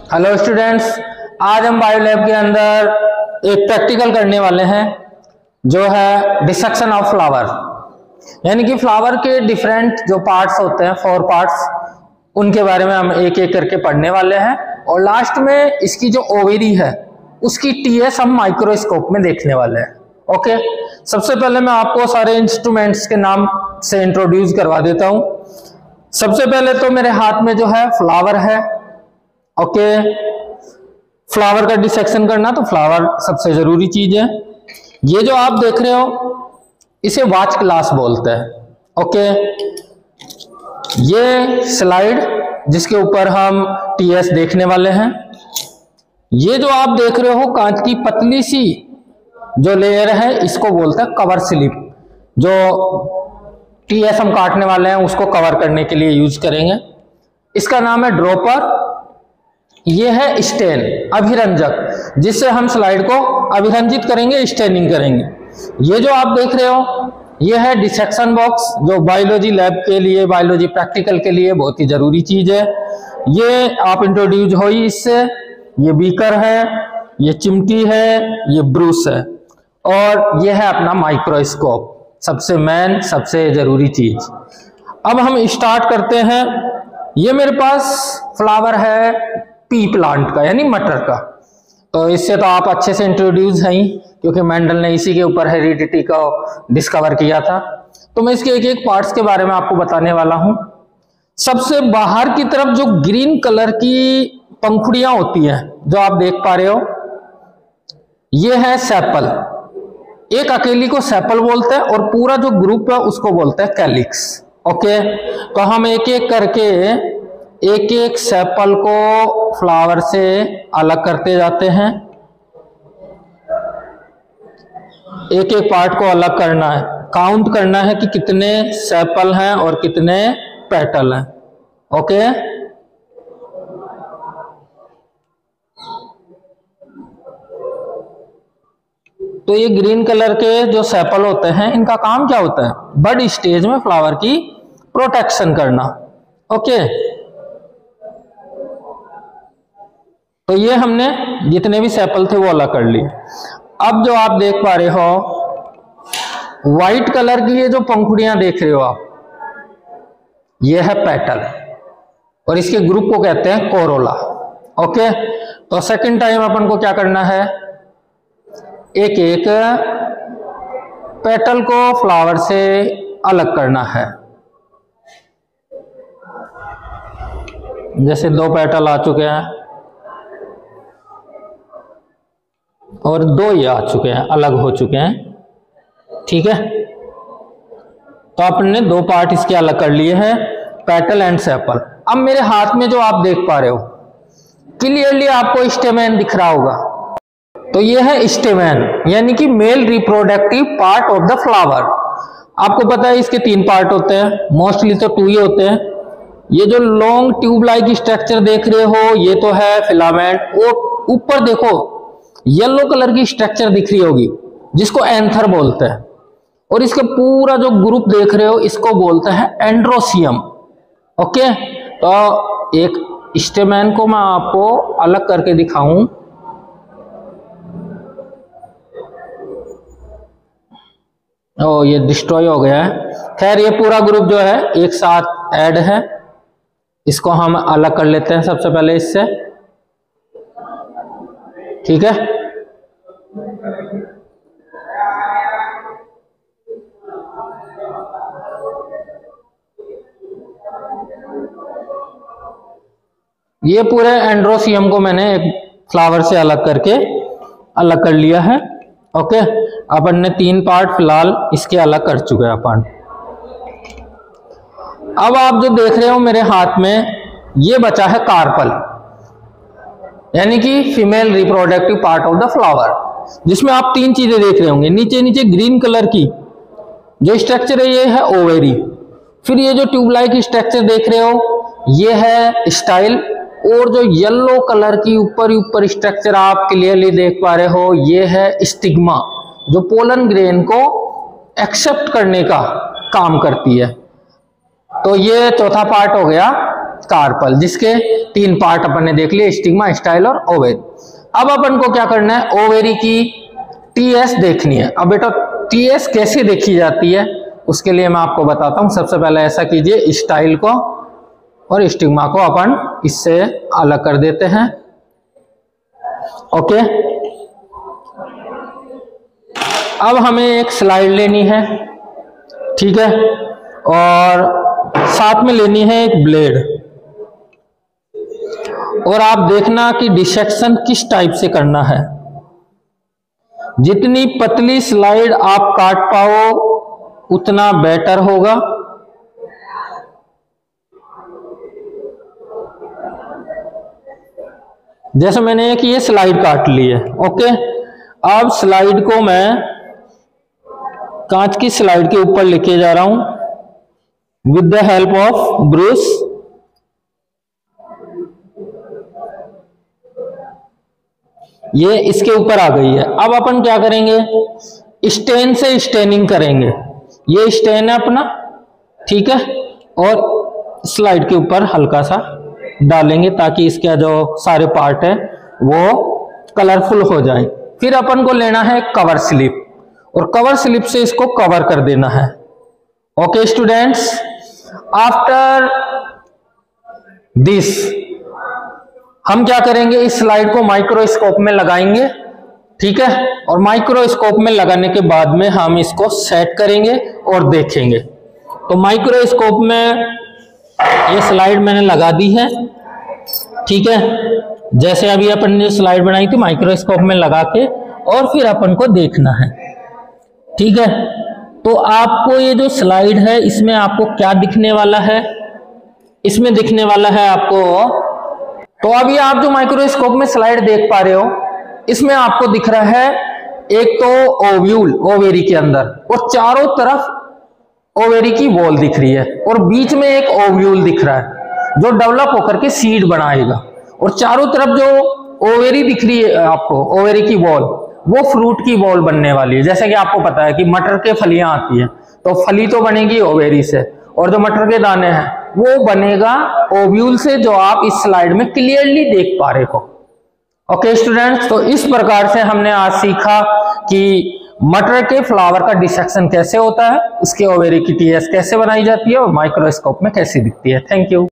Hello students, आज हम bio lab के अंदर एक प्रैक्टिकल करने वाले हैं जो है डिसेक्शन ऑफ फ्लावर। यानी कि फ्लावर के डिफरेंट जो पार्ट्स होते हैं, 4 पार्ट्स, उनके बारे में हम एक एक करके पढ़ने वाले हैं और लास्ट में इसकी जो ओवेरी है उसकी टीएस हम माइक्रोस्कोप में देखने वाले हैं। ओके, सबसे पहले मैं आपको सारे इंस्ट्रूमेंट्स के नाम से इंट्रोड्यूस करवा देता हूं। सबसे पहले तो मेरे हाथ में जो है फ्लावर है। ओके, फ्लावर का डिसेक्शन करना, तो फ्लावर सबसे जरूरी चीज है। ये जो आप देख रहे हो इसे वॉच ग्लास बोलते हैं। ओके, ये स्लाइड जिसके ऊपर हम टीएस देखने वाले हैं। ये जो आप देख रहे हो कांच की पतली सी जो लेयर है इसको बोलते हैं कवर स्लिप। जो टीएस हम काटने वाले हैं उसको कवर करने के लिए यूज करेंगे। इसका नाम है ड्रॉपर। ये है स्टेन, अभिरंजक, जिससे हम स्लाइड को अभिरंजित करेंगे, स्टेनिंग करेंगे। ये जो आप देख रहे हो ये है डिसेक्शन बॉक्स, जो बायोलॉजी लैब के लिए, बायोलॉजी प्रैक्टिकल के लिए बहुत ही जरूरी चीज है। ये आप इंट्रोड्यूस हो ही इससे। ये बीकर है, ये चिमटी है, ये ब्रूस है और ये है अपना माइक्रोस्कोप, सबसे मेन, सबसे जरूरी चीज। अब हम स्टार्ट करते हैं। ये मेरे पास फ्लावर है पी प्लांट का, यानी मटर का। तो इससे तो आप अच्छे से इंट्रोड्यूस हैं ही, क्योंकि मेंडल ने इसी के ऊपर हेरिडिटी को डिस्कवर किया था। तो मैं इसके एक एक पार्ट्स के बारे में आपको बताने वाला हूं। सबसे बाहर की तरफ जो ग्रीन कलर की पंखुड़ियां होती हैं जो आप देख पा रहे हो, ये है सेपल। एक अकेली को सेपल बोलते हैं और पूरा जो ग्रुप है उसको बोलते हैं कैलिक्स। ओके, तो हम एक एक करके एक एक सेपल को फ्लावर से अलग करते जाते हैं। एक एक पार्ट को अलग करना है, काउंट करना है कि कितने सेपल हैं और कितने पेटल हैं। ओके, तो ये ग्रीन कलर के जो सेपल होते हैं इनका काम क्या होता है? बड स्टेज में फ्लावर की प्रोटेक्शन करना। ओके, तो ये हमने जितने भी सेपल थे वो अलग कर लिए। अब जो आप देख पा रहे हो व्हाइट कलर की ये जो पंखुड़ियां देख रहे हो आप, ये है पेटल और इसके ग्रुप को कहते हैं कोरोला। ओके, तो सेकंड टाइम अपन को क्या करना है, एक एक पेटल को फ्लावर से अलग करना है। जैसे 2 पेटल आ चुके हैं और 2 ये आ चुके हैं, अलग हो चुके हैं। ठीक है, तो आपने 2 पार्ट इसके अलग कर लिए हैं, पेटल एंड सेपल। अब मेरे हाथ में जो आप देख पा रहे हो, क्लियरली आपको स्टेमेन दिख रहा होगा। तो ये है स्टेमेन, यानी कि male reproductive part of the flower. आपको पता है इसके 3 पार्ट होते हैं, मोस्टली तो 2 ही होते हैं। ये जो लॉन्ग ट्यूब लाइक स्ट्रक्चर देख रहे हो ये तो है फिलामेंट, और ऊपर देखो येलो कलर की स्ट्रक्चर दिख रही होगी जिसको एंथर बोलते हैं, और इसका पूरा जो ग्रुप देख रहे हो इसको बोलते हैं एंड्रोसियम। ओके, तो एक स्टेमेन को मैं आपको अलग करके दिखाऊं। ओ, ये डिस्ट्रॉय हो गया है। खैर, ये पूरा ग्रुप जो है एक साथ ऐड है, इसको हम अलग कर लेते हैं सबसे पहले इससे। ठीक है, ये पूरे एंड्रोसियम को मैंने एक फ्लावर से अलग करके अलग कर लिया है। ओके, अपन ने 3 पार्ट फिलहाल इसके अलग कर चुके हैं अपन। अब आप जो देख रहे हो मेरे हाथ में, ये बचा है कार्पल, यानी कि female reproductive part of the flower, जिसमें आप 3 चीजें देख रहे होंगे। नीचे नीचे ग्रीन कलर की जो स्ट्रक्चर है ये है ओवेरी। फिर ये जो ट्यूब लाइक स्ट्रक्चर देख रहे हो ये है स्टाइल, और जो येलो कलर की ऊपर स्ट्रक्चर आप क्लियरली देख पा रहे हो ये है स्टिग्मा, जो पोलन ग्रेन को एक्सेप्ट करने का काम करती है। तो ये चौथा पार्ट हो गया कार्पल, जिसके 3 पार्ट अपन ने देख लिए, स्टिग्मा, स्टाइल और ओवेरी। अब अपन को क्या करना है, ओवेरी की टीएस देखनी है। अब बेटा टीएस कैसे देखी जाती है उसके लिए मैं आपको बताता हूं। सबसे पहले ऐसा कीजिए, स्टाइल को और स्टिग्मा को अपन इससे अलग कर देते हैं। ओके, अब हमें एक स्लाइड लेनी है, ठीक है, और साथ में लेनी है एक ब्लेड, और आप देखना कि डिसेक्शन किस टाइप से करना है। जितनी पतली स्लाइड आप काट पाओ उतना बेटर होगा। जैसे मैंने एक ये स्लाइड काट ली है। ओके, अब स्लाइड को मैं कांच की स्लाइड के ऊपर लेके जा रहा हूं with the help of brush. ये इसके ऊपर आ गई है। अब अपन क्या करेंगे, स्टेन से स्टेनिंग करेंगे। ये स्टेन है अपना, ठीक है, और स्लाइड के ऊपर हल्का सा डालेंगे ताकि इसके जो सारे पार्ट है वो कलरफुल हो जाए। फिर अपन को लेना है कवर स्लिप, और कवर स्लिप से इसको कवर कर देना है। ओके स्टूडेंट्स, आफ्टर दिस हम क्या करेंगे, इस स्लाइड को माइक्रोस्कोप में लगाएंगे, ठीक है, और माइक्रोस्कोप में लगाने के बाद में हम इसको सेट करेंगे और देखेंगे। तो माइक्रोस्कोप में ये स्लाइड मैंने लगा दी है, ठीक है, जैसे अभी अपन ने स्लाइड बनाई थी माइक्रोस्कोप में लगा के, और फिर अपन को देखना है, ठीक है। तो आपको ये जो स्लाइड है इसमें आपको क्या दिखने वाला है, इसमें दिखने वाला है आपको, तो अभी आप जो माइक्रोस्कोप में स्लाइड देख पा रहे हो इसमें आपको दिख रहा है एक तो ओव्यूल ओवेरी के अंदर, और चारों तरफ ओवेरी की वॉल दिख रही है, और बीच में एक ओव्यूल दिख रहा है जो डेवलप होकर के सीड बनाएगा, और चारों तरफ जो ओवेरी दिख रही है आपको, ओवेरी की वॉल, वो फ्रूट की वॉल बनने वाली है। जैसे कि आपको पता है कि मटर के फलियां आती है, तो फली तो बनेगी ओवेरी से, और जो मटर के दाने हैं वो बनेगा ओव्यूल से, जो आप इस स्लाइड में क्लियरली देख पा रहे हो। ओके स्टूडेंट्स, तो इस प्रकार से हमने आज सीखा कि मटर के फ्लावर का डिसेक्शन कैसे होता है, उसके ओवेरी की टीएस कैसे बनाई जाती है, और माइक्रोस्कोप में कैसे दिखती है। Thank you.